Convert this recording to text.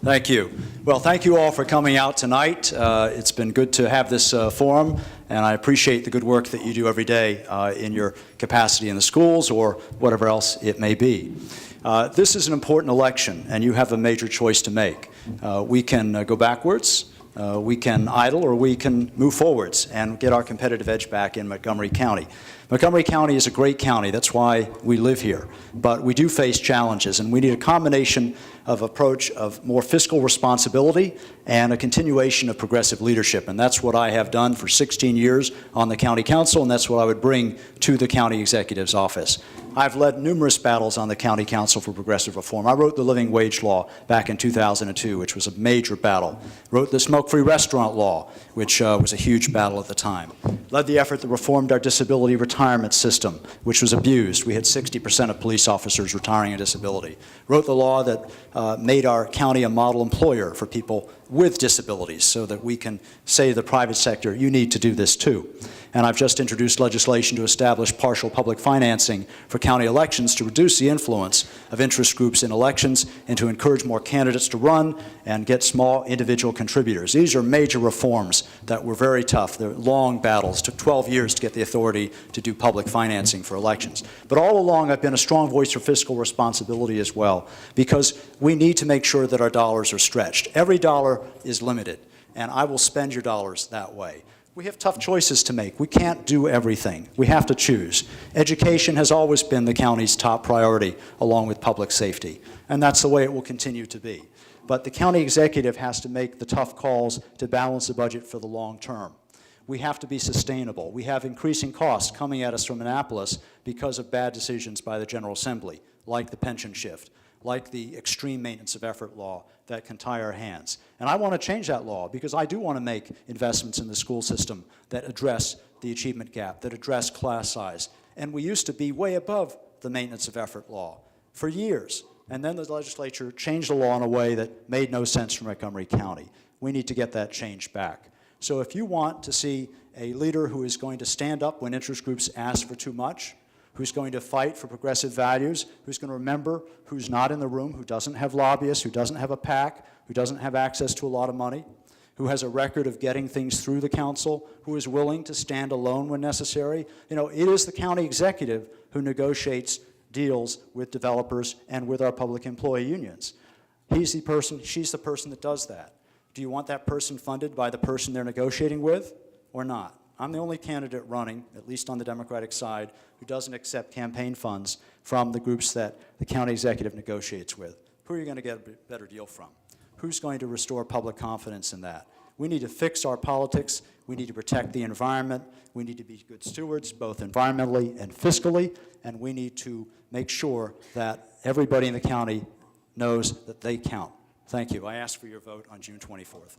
Thank you. Well, thank you all for coming out tonight. It's been good to have this forum, and I appreciate the good work that you do every day in your capacity in the schools or whatever else it may be. This is an important election, and you have a major choice to make. We can go backwards, we can idle, or we can move forwards and get our competitive edge back in Montgomery County. Montgomery County is a great county. That's why we live here. But we do face challenges, and we need a combination of approach of more fiscal responsibility and a continuation of progressive leadership. And that's what I have done for 16 years on the county council, and that's what I would bring to the county executive's office. I've led numerous battles on the county council for progressive reform. I wrote the living wage law back in 2002, which was a major battle. Wrote the smoke-free restaurant law, which was a huge battle at the time. Led the effort that reformed our disability retirement system, which was abused. We had 60% of police officers retiring on disability. Wrote the law that made our county a model employer for people with disabilities so that we can say to the private sector, you need to do this too. And I've just introduced legislation to establish partial public financing for county elections to reduce the influence of interest groups in elections and to encourage more candidates to run and get small individual contributors. These are major reforms that were very tough. They're long battles. It took 12 years to get the authority to do public financing for elections. But all along, I've been a strong voice for fiscal responsibility as well, because we need to make sure that our dollars are stretched. Every dollar is limited, and I will spend your dollars that way. We have tough choices to make. We can't do everything. We have to choose. Education has always been the county's top priority, along with public safety, and that's the way it will continue to be. But the county executive has to make the tough calls to balance the budget for the long term. We have to be sustainable. We have increasing costs coming at us from Annapolis because of bad decisions by the General Assembly, like the pension shift, like the extreme maintenance of effort law that can tie our hands. And I want to change that law because I do want to make investments in the school system that address the achievement gap, that address class size. And we used to be way above the maintenance of effort law for years. And then the legislature changed the law in a way that made no sense for Montgomery County. We need to get that change back. So if you want to see a leader who is going to stand up when interest groups ask for too much, who's going to fight for progressive values, who's going to remember who's not in the room, who doesn't have lobbyists, who doesn't have a PAC, who doesn't have access to a lot of money, who has a record of getting things through the council, who is willing to stand alone when necessary. You know, it is the county executive who negotiates deals with developers and with our public employee unions. He's the person, she's the person that does that. Do you want that person funded by the person they're negotiating with or not? I'm the only candidate running, at least on the Democratic side, who doesn't accept campaign funds from the groups that the county executive negotiates with. Who are you going to get a better deal from? Who's going to restore public confidence in that? We need to fix our politics. We need to protect the environment. We need to be good stewards, both environmentally and fiscally, and we need to make sure that everybody in the county knows that they count. Thank you. I ask for your vote on June 24th.